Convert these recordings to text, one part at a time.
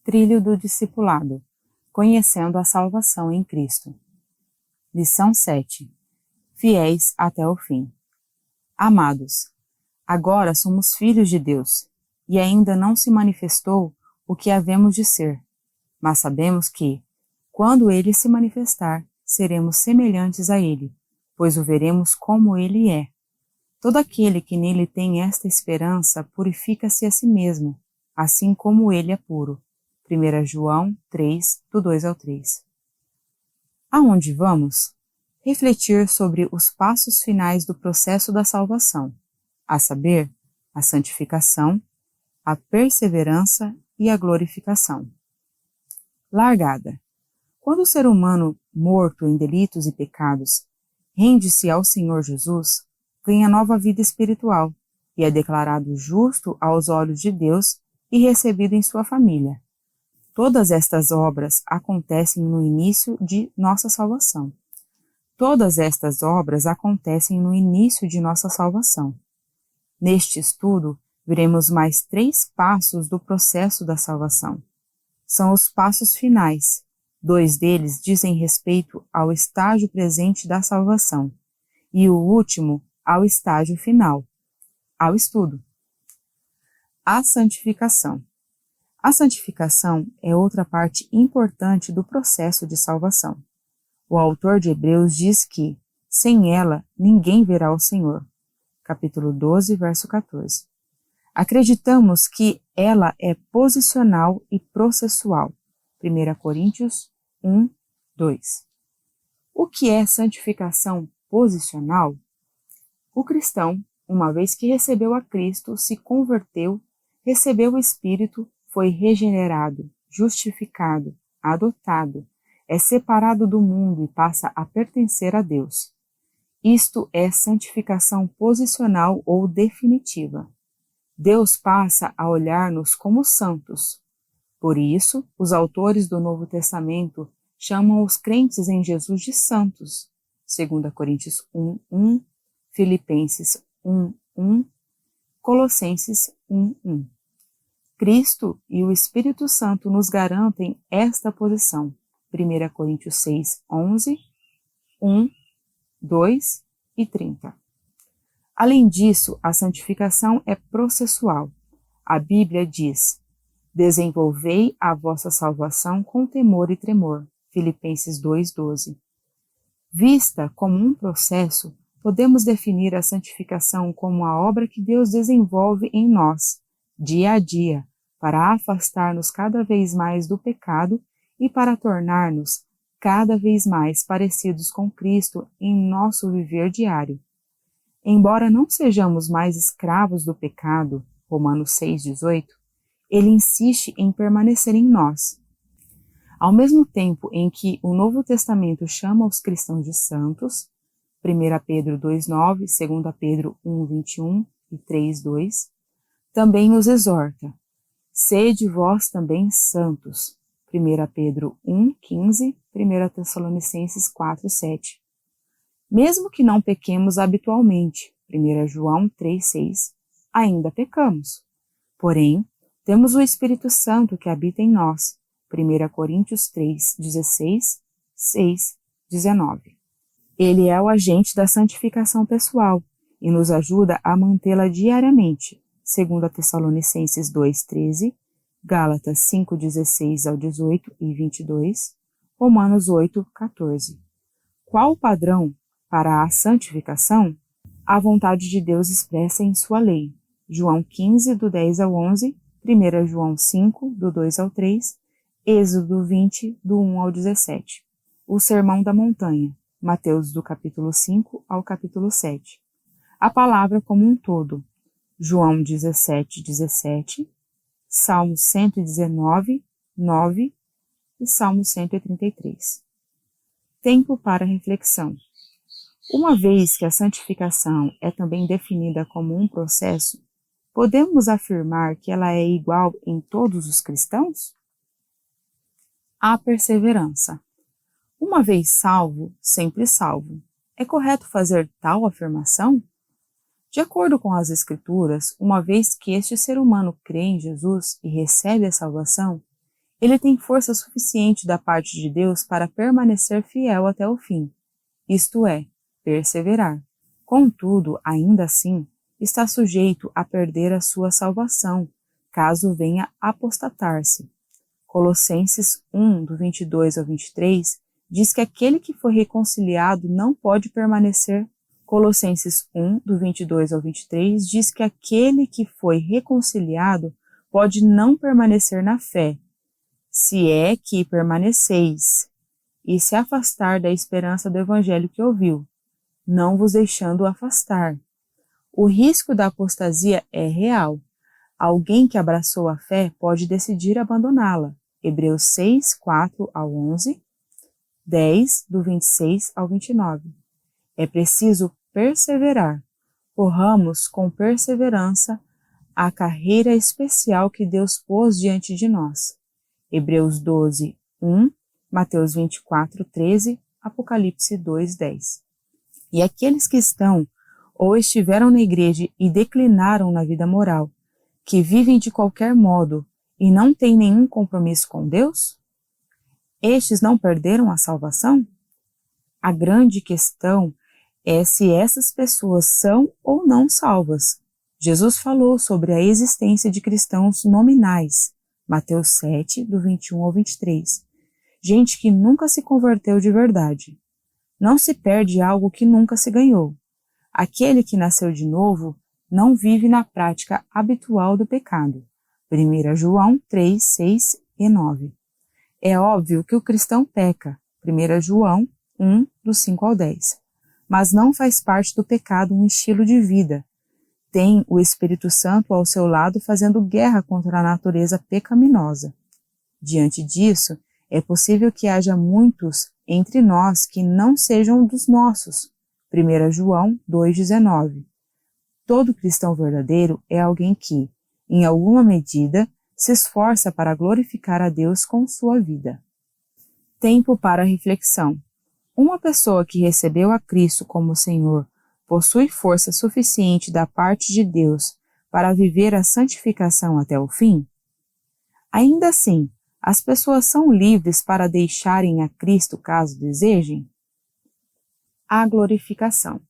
Trilho do discipulado, conhecendo a salvação em Cristo. Lição 7. Fiéis até o fim. Amados, agora somos filhos de Deus, e ainda não se manifestou o que havemos de ser, mas sabemos que, quando Ele se manifestar, seremos semelhantes a Ele, pois o veremos como Ele é. Todo aquele que nele tem esta esperança purifica-se a si mesmo, assim como Ele é puro. 1 João 3, do 2 ao 3. Aonde vamos? Refletir sobre os passos finais do processo da salvação, a saber, a santificação, a perseverança e a glorificação. Largada. Quando o ser humano, morto em delitos e pecados, rende-se ao Senhor Jesus, ganha nova vida espiritual e é declarado justo aos olhos de Deus e recebido em sua família. Todas estas obras acontecem no início de nossa salvação. Neste estudo, veremos mais 3 passos do processo da salvação. São os passos finais. 2 deles dizem respeito ao estágio presente da salvação e o último ao estágio final, ao estudo. A santificação. A santificação é outra parte importante do processo de salvação. O autor de Hebreus diz que, sem ela, ninguém verá o Senhor. Capítulo 12, verso 14. Acreditamos que ela é posicional e processual. 1 Coríntios 1, 2. O que é santificação posicional? O cristão, uma vez que recebeu a Cristo, se converteu, recebeu o Espírito, foi regenerado, justificado, adotado, é separado do mundo e passa a pertencer a Deus. Isto é santificação posicional ou definitiva. Deus passa a olhar-nos como santos. Por isso, os autores do Novo Testamento chamam os crentes em Jesus de santos. 2 Coríntios 1, 1, Filipenses 1, 1, Colossenses 1, 1. Cristo e o Espírito Santo nos garantem esta posição. 1 Coríntios 6, 11, 1, 2 e 30. Além disso, a santificação é processual. A Bíblia diz: desenvolvei a vossa salvação com temor e tremor. Filipenses 2, 12. Vista como um processo, podemos definir a santificação como a obra que Deus desenvolve em nós, dia a dia, para afastar-nos cada vez mais do pecado e para tornar-nos cada vez mais parecidos com Cristo em nosso viver diário. Embora não sejamos mais escravos do pecado, Romanos 6, 18, ele insiste em permanecer em nós. Ao mesmo tempo em que o Novo Testamento chama os cristãos de santos, 1 Pedro 2, 9, 2 Pedro 1, 21 e 3, 2, também os exorta: sede vós também santos, 1 Pedro 1, 15, 1 Tessalonicenses 4, 7. Mesmo que não pequemos habitualmente, 1 João 3, 6, ainda pecamos. Porém, temos o Espírito Santo que habita em nós, 1 Coríntios 3, 16, 6, 19. Ele é o agente da santificação pessoal e nos ajuda a mantê-la diariamente, 2 Tessalonicenses 2, 13, Gálatas 5, 16 ao 18 e 22, Romanos 8, 14. Qual o padrão para a santificação? A vontade de Deus expressa em sua lei, João 15, do 10 ao 11, 1 João 5, do 2 ao 3, Êxodo 20, do 1 ao 17. O Sermão da Montanha, Mateus do capítulo 5 ao capítulo 7. A palavra como um todo, João 17, 17, Salmo 119, 9 e Salmo 133. Tempo para reflexão. Uma vez que a santificação é também definida como um processo, podemos afirmar que ela é igual em todos os cristãos? A perseverança. Uma vez salvo, sempre salvo. É correto fazer tal afirmação? De acordo com as Escrituras, uma vez que este ser humano crê em Jesus e recebe a salvação, Ele tem força suficiente da parte de Deus para permanecer fiel até o fim, isto é, perseverar. Contudo, ainda assim, está sujeito a perder a sua salvação, caso venha apostatar-se. Colossenses 1, do 22 ao 23, diz que aquele que foi reconciliado não pode permanecer. Colossenses 1, do 22 ao 23, diz que aquele que foi reconciliado pode não permanecer na fé, se é que permaneceis, e se afastar da esperança do evangelho que ouviu, não vos deixando afastar. O risco da apostasia é real. Alguém que abraçou a fé pode decidir abandoná-la. Hebreus 6, 4 ao 11, 10, do 26 ao 29. É preciso perseverar. Corramos com perseverança a carreira especial que Deus pôs diante de nós. Hebreus 12, 1, Mateus 24, 13, Apocalipse 2, 10. E aqueles que estão ou estiveram na igreja e declinaram na vida moral, que vivem de qualquer modo e não têm nenhum compromisso com Deus? Estes não perderam a salvação? A grande questão é se essas pessoas são ou não salvas. Jesus falou sobre a existência de cristãos nominais, Mateus 7, do 21 ao 23. Gente que nunca se converteu de verdade. Não se perde algo que nunca se ganhou. Aquele que nasceu de novo não vive na prática habitual do pecado. 1 João 3, 6 e 9. É óbvio que o cristão peca. 1 João 1, do 5 ao 10. Mas não faz parte do pecado um estilo de vida. Tem o Espírito Santo ao seu lado fazendo guerra contra a natureza pecaminosa. Diante disso, é possível que haja muitos entre nós que não sejam dos nossos. 1 João 2,19. Todo cristão verdadeiro é alguém que, em alguma medida, se esforça para glorificar a Deus com sua vida. Tempo para reflexão. Uma pessoa que recebeu a Cristo como Senhor possui força suficiente da parte de Deus para viver a santificação até o fim? Ainda assim, as pessoas são livres para deixarem a Cristo caso desejem? A glorificação.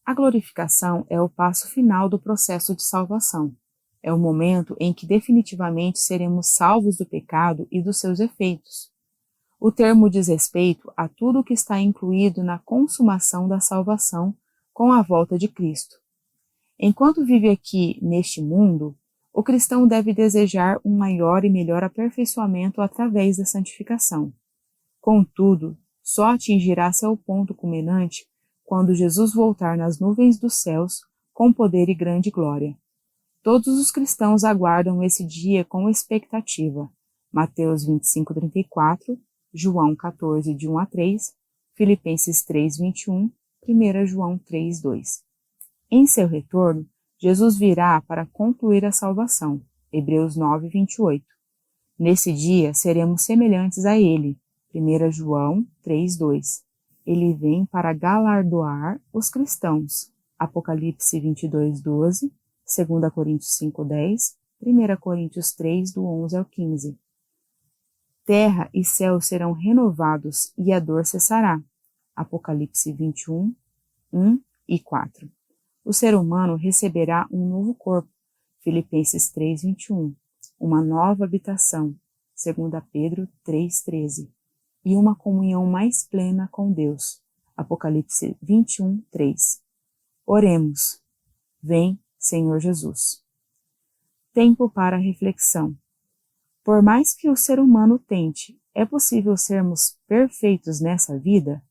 A glorificação é o passo final do processo de salvação. É o momento em que definitivamente seremos salvos do pecado e dos seus efeitos. O termo diz respeito a tudo o que está incluído na consumação da salvação com a volta de Cristo. Enquanto vive aqui neste mundo, o cristão deve desejar um maior e melhor aperfeiçoamento através da santificação. Contudo, só atingirá seu ponto culminante quando Jesus voltar nas nuvens dos céus com poder e grande glória. Todos os cristãos aguardam esse dia com expectativa. Mateus 25, 34, João 14, de 1 a 3, Filipenses 3, 21, 1 João 3, 2. Em seu retorno, Jesus virá para concluir a salvação. Hebreus 9, 28. Nesse dia seremos semelhantes a ele. 1 João 3, 2. Ele vem para galardoar os cristãos. Apocalipse 22, 12, 2 Coríntios 5, 10, 1 Coríntios 3, do 11 ao 15. Terra e céu serão renovados e a dor cessará. Apocalipse 21, 1 e 4. O ser humano receberá um novo corpo. Filipenses 3, 21. Uma nova habitação. 2 Pedro 3, 13. E uma comunhão mais plena com Deus. Apocalipse 21, 3. Oremos. Vem, Senhor Jesus. Tempo para reflexão. Por mais que o ser humano tente, é possível sermos perfeitos nessa vida?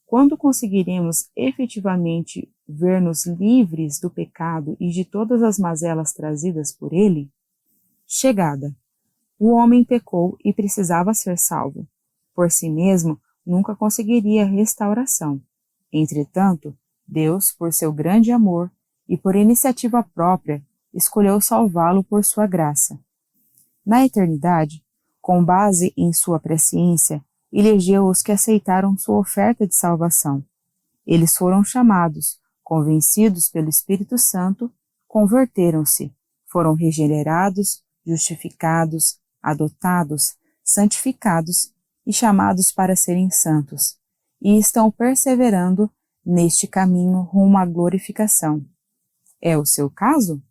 Quando conseguiremos efetivamente ver-nos livres do pecado e de todas as mazelas trazidas por ele? Chegada. O homem pecou e precisava ser salvo. Por si mesmo, nunca conseguiria restauração. Entretanto, Deus, por seu grande amor e por iniciativa própria, escolheu salvá-lo por sua graça. Na eternidade, com base em sua presciência, elegeu os que aceitaram sua oferta de salvação. Eles foram chamados, convencidos pelo Espírito Santo, converteram-se, foram regenerados, justificados, adotados, santificados e chamados para serem santos, e estão perseverando neste caminho rumo à glorificação. É o seu caso?